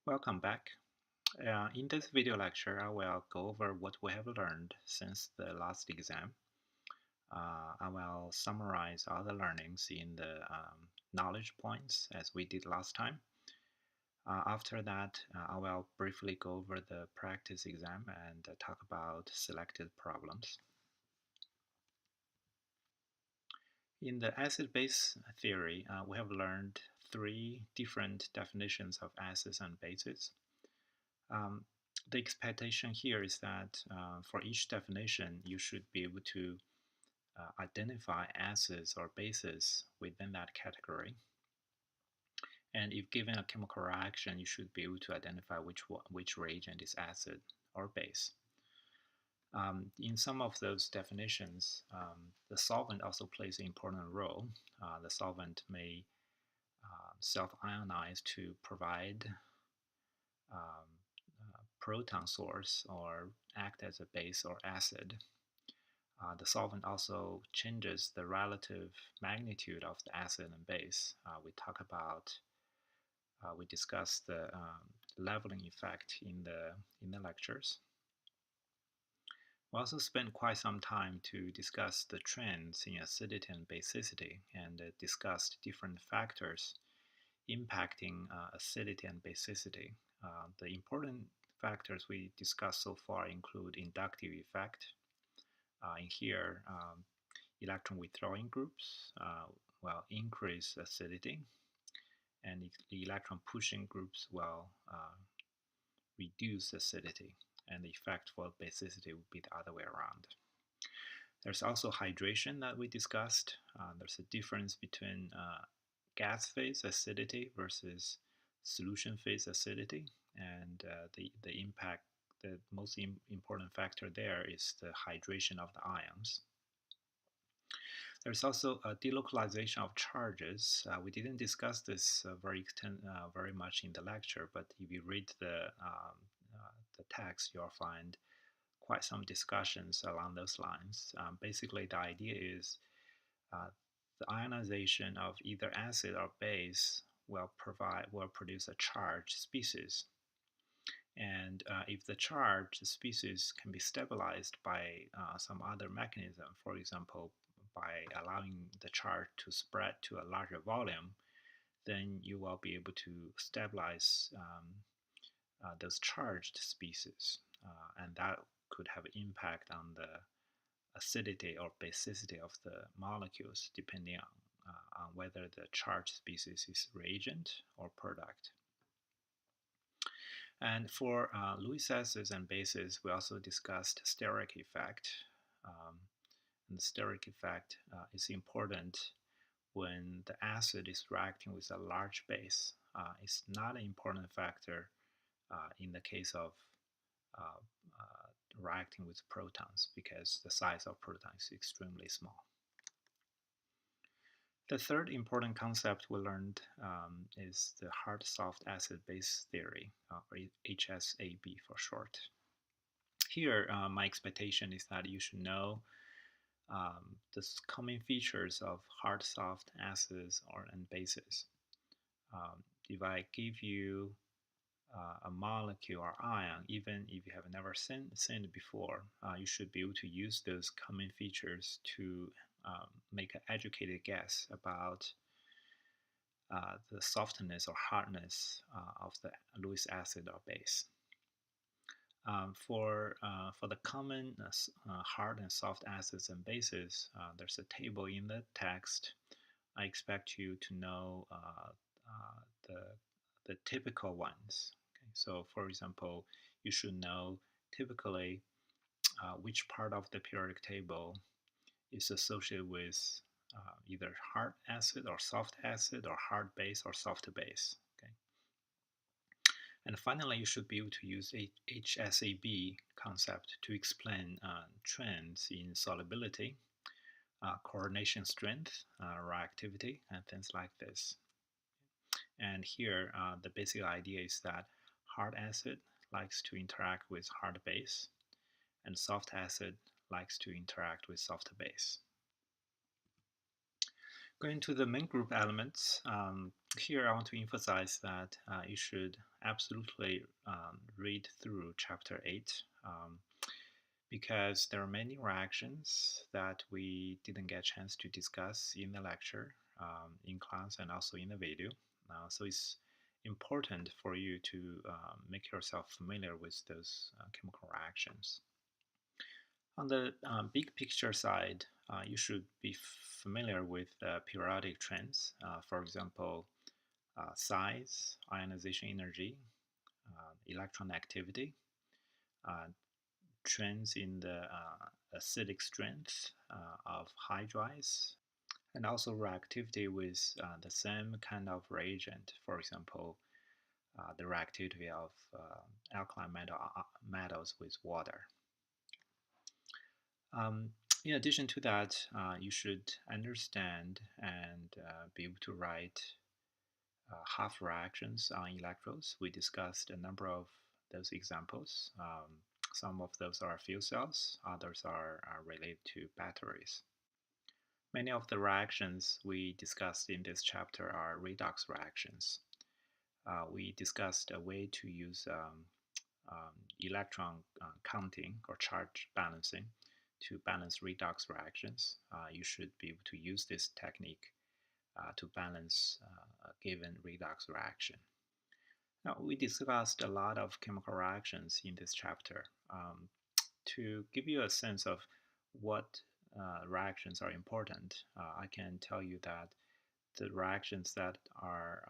Welcome back. In this video lecture, I will go over what we have learned since the last exam. I will summarize all the learnings in the knowledge points as we did last time. After that, I will briefly go over the practice exam and talk about selected problems. In the acid-base theory, we have learned three different definitions of acids and bases. Um, the expectation here is that for each definition, you should be able to identify acids or bases within that category. And if given a chemical reaction, you should be able to identify which reagent is acid or base. In some of those definitions, the solvent also plays an important role. The solvent may self-ionize to provide um, proton source or act as a base or acid. The solvent also changes the relative magnitude of the acid and base. We discussed the leveling effect in the lectures. We also spent quite some time to discuss the trends in acidity and basicity and discussed different factors impacting acidity and basicity. The important factors we discussed so far include inductive effect. In here, electron withdrawing groups will increase acidity, and the electron pushing groups will reduce acidity, and the effect for basicity would be the other way around. There's also hydration that we discussed. There's a difference between gas phase acidity versus solution phase acidity, and the impact, the most important factor there is the hydration of the ions. There's also a delocalization of charges. We didn't discuss this very much in the lecture, but if you read the text, you'll find quite some discussions along those lines. Basically, the idea is the ionization of either acid or base will produce a charged species. And if the charged species can be stabilized by some other mechanism, for example, by allowing the charge to spread to a larger volume, then you will be able to stabilize those charged species. And that could have an impact on the acidity or basicity of the molecules, depending on whether the charged species is reagent or product. And for Lewis acids and bases, we also discussed steric effect. And the steric effect is important when the acid is reacting with a large base. It's not an important factor in the case of uh, reacting with protons because the size of protons is extremely small. The third important concept we learned is the hard-soft acid-base theory, or HSAB for short. Here, my expectation is that you should know the common features of hard-soft acids and bases. If I give you a molecule or ion, even if you have never seen it before, you should be able to use those common features to make an educated guess about the softness or hardness of the Lewis acid or base. For the common hard and soft acids and bases, there's a table in the text. I expect you to know the typical ones. Okay? So, for example, you should know typically which part of the periodic table is associated with either hard acid or soft acid or hard base or soft base. Okay? And finally, you should be able to use HSAB concept to explain trends in solubility, coordination strength, reactivity, and things like this. And here, the basic idea is that hard acid likes to interact with hard base, and soft acid likes to interact with soft base. Going to the main group elements, here I want to emphasize that you should absolutely read through chapter 8 because there are many reactions that we didn't get a chance to discuss in the lecture, in class, and also in the video. So it's important for you to make yourself familiar with those chemical reactions. On the big picture side, you should be familiar with periodic trends. For example, size, ionization energy, electron activity, uh, trends in the acidic strength of hydrides, and also reactivity with the same kind of reagent. For example, the reactivity of alkaline metals with water. Um, in addition to that, you should understand and be able to write half reactions on electrodes. We discussed a number of those examples. Some of those are fuel cells, others are related to batteries. Many of the reactions we discussed in this chapter are redox reactions. We discussed a way to use electron counting or charge balancing to balance redox reactions. You should be able to use this technique to balance a given redox reaction. Now, we discussed a lot of chemical reactions in this chapter. To give you a sense of what reactions are important, I can tell you that the reactions that are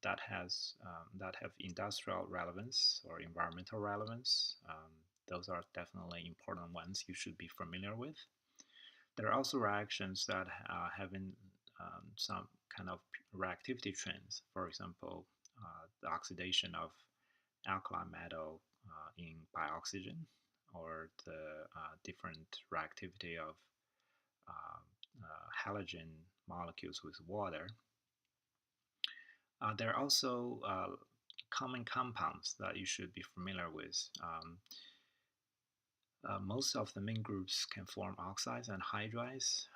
that have industrial relevance or environmental relevance, those are definitely important ones you should be familiar with. There are also reactions that having some kind of reactivity trends. For example, the oxidation of alkali metal by oxygen, or the different reactivity of halogen molecules with water. There are also common compounds that you should be familiar with. Most of the main groups can form oxides and hydrides.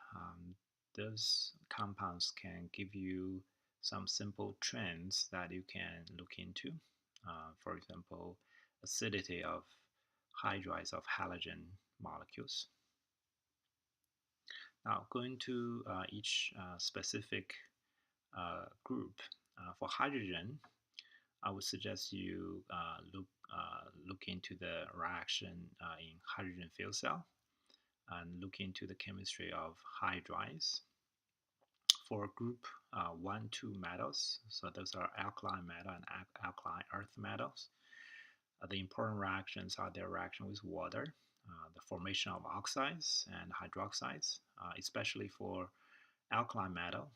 Those compounds can give you some simple trends that you can look into. For example, acidity of hydrides of halogen molecules. Now, going to each specific group. For hydrogen, I would suggest you look into the reaction in hydrogen fuel cell and look into the chemistry of hydrides. For group 1, 2 metals, so those are alkaline metal and alkaline earth metals, the important reactions are their reaction with water, the formation of oxides and hydroxides, especially for alkaline metal.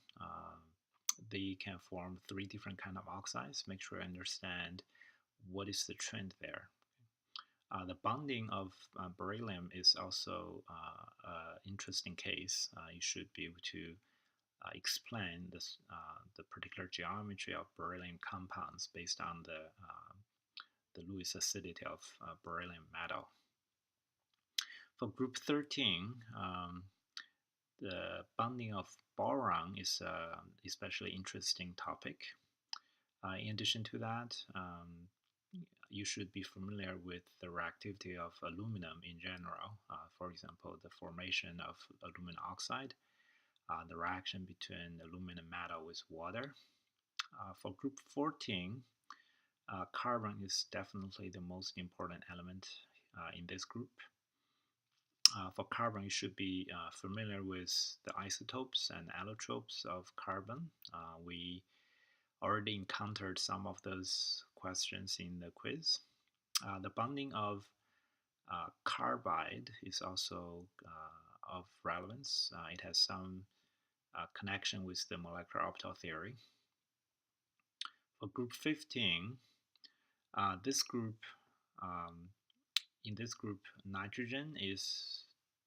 They can form 3 different kind of oxides. Make sure you understand what is the trend there. The bonding of beryllium is also an interesting case. You should be able to explain this, the particular geometry of beryllium compounds based on the Lewis acidity of beryllium metal. For group 13, the bonding of boron is an especially interesting topic. In addition to that, you should be familiar with the reactivity of aluminum in general. For example, the formation of aluminum oxide, the reaction between aluminum metal with water. For group 14, carbon is definitely the most important element in this group. For carbon, you should be familiar with the isotopes and allotropes of carbon. We already encountered some of those questions in the quiz. The bonding of carbide is also of relevance. It has some connection with the molecular orbital theory. For group 15, this group, in this group, nitrogen is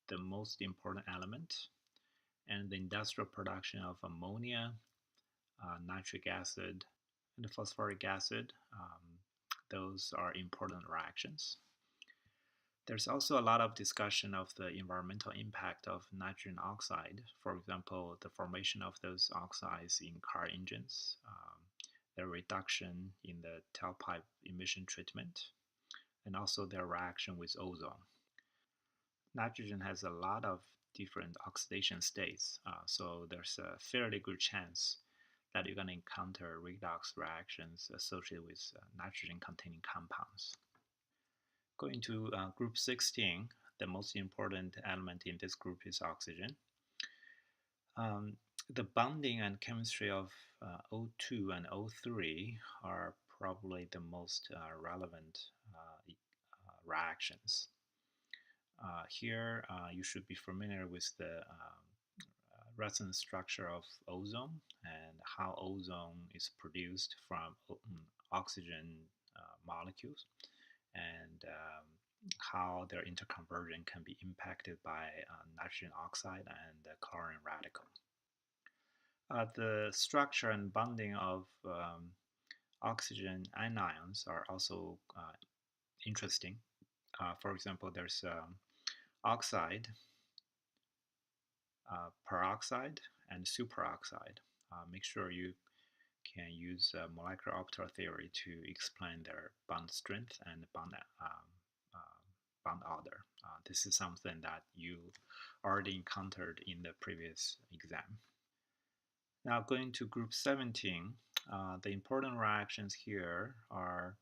the most important element, and the industrial production of ammonia, nitric acid, and phosphoric acid, those are important reactions. There's also a lot of discussion of the environmental impact of nitrogen oxide. For example, the formation of those oxides in car engines, their reduction in the tailpipe emission treatment, and also their reaction with ozone. Nitrogen has a lot of different oxidation states, so there's a fairly good chance that you're going to encounter redox reactions associated with nitrogen containing compounds. Going to group 16, the most important element in this group is oxygen. Um, the bonding and chemistry of O2 and O3 are probably the most relevant reactions. Here, you should be familiar with the resonance structure of ozone and how ozone is produced from oxygen molecules, and how their interconversion can be impacted by nitrogen oxide and the chlorine radical. The structure and bonding of oxygen anions are also interesting. For example, there's oxide, peroxide, and superoxide. Make sure you can use molecular orbital theory to explain their bond strength and bond order. This is something that you already encountered in the previous exam. Now going to group 17, the important reactions here are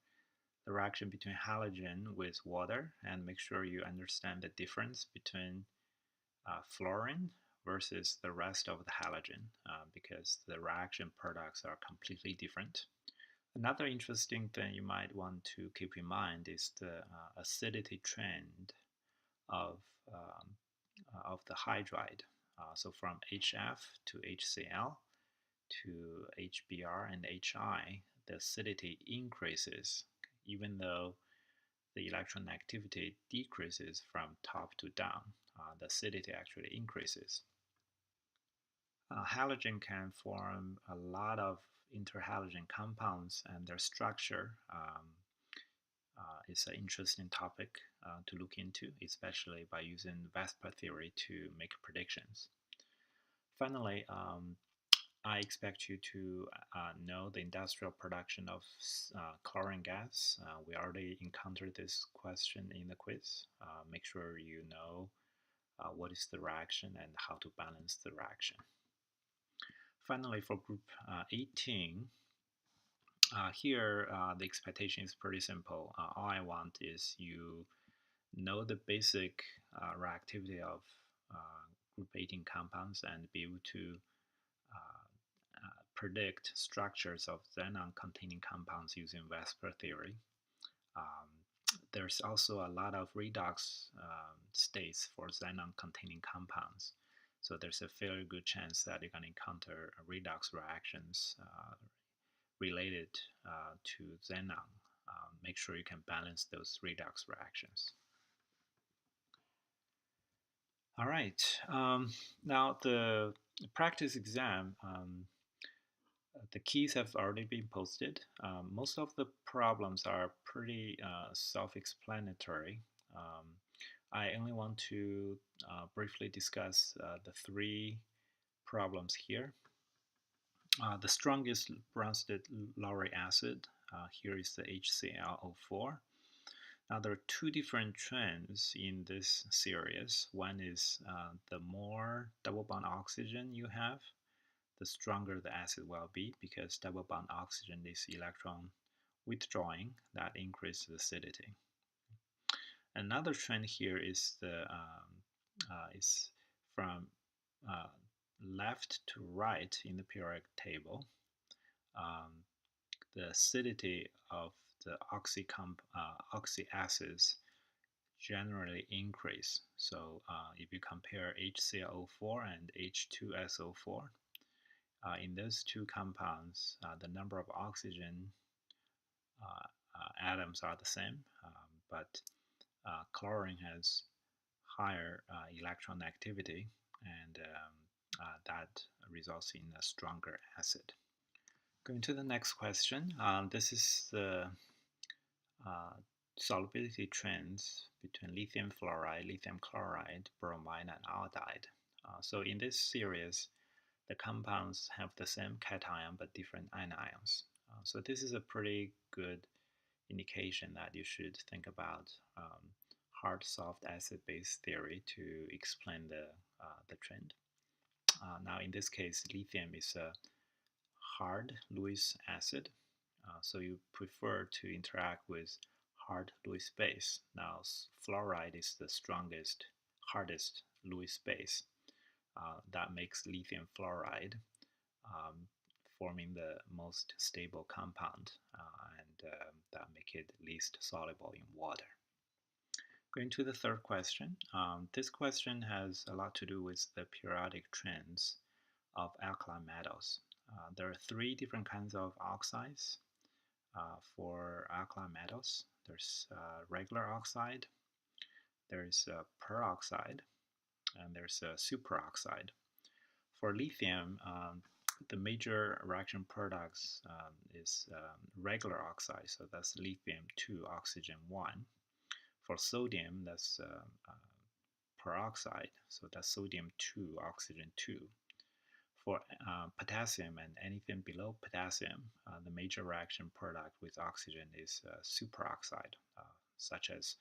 the reaction between halogen with water, and make sure you understand the difference between fluorine versus the rest of the halogen, because the reaction products are completely different. Another interesting thing you might want to keep in mind is the acidity trend of, the hydride. So from HF to HCl to HBr and HI, the acidity increases even though the electron activity decreases from top to down. The acidity actually increases. Halogen can form a lot of interhalogen compounds, and their structure is an interesting topic to look into, especially by using VSEPR theory to make predictions. Finally, I expect you to know the industrial production of chlorine gas. We already encountered this question in the quiz. Make sure you know what is the reaction and how to balance the reaction. Finally, for group 18, here the expectation is pretty simple. All I want is you know the basic reactivity of group 18 compounds and be able to predict structures of xenon-containing compounds using VSEPR theory. There's also a lot of redox states for xenon-containing compounds. So there's a fairly good chance that you're going to encounter redox reactions related to xenon. Make sure you can balance those redox reactions. All right, now the practice exam, the keys have already been posted. Most of the problems are pretty self-explanatory. I only want to briefly discuss the three problems here. The strongest Bronsted lauric acid, here is the HClO4. Now there are two different trends in this series. One is the more double bond oxygen you have, the stronger the acid will be, because double bond oxygen is electron withdrawing, that increases the acidity. Another trend here is is from left to right in the periodic table. The acidity of the oxy acids generally increase. So if you compare HClO4 and H2SO4, in those two compounds, the number of oxygen atoms are the same, but chlorine has higher electron activity, and that results in a stronger acid. Going to the next question. This is the solubility trends between lithium fluoride, lithium chloride, bromide, and iodide. So in this series, the compounds have the same cation but different anions. So this is a pretty good indication that you should think about hard soft acid base theory to explain the trend. Now in this case, lithium is a hard Lewis acid, so you prefer to interact with hard Lewis base. Now fluoride is the strongest, hardest Lewis base. That makes lithium fluoride, forming the most stable compound, and that make it least soluble in water. Going to the third question. This question has a lot to do with the periodic trends of alkali metals. There are three different kinds of oxides for alkali metals. There's regular oxide, there's peroxide, and there's superoxide. For lithium, the major reaction products is regular oxide, so that's lithium 2 oxygen 1. For sodium, that's peroxide, so that's sodium 2 oxygen 2. For potassium and anything below potassium, the major reaction product with oxygen is superoxide, such as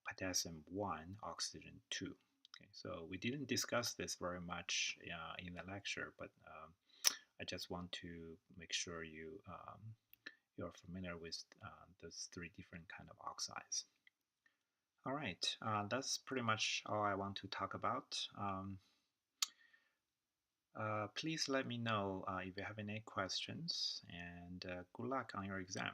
potassium 1 oxygen 2. Okay, so we didn't discuss this very much in the lecture, but I just want to make sure you're familiar with those three different kind of oxides. All right, that's pretty much all I want to talk about. Please let me know if you have any questions, and good luck on your exam.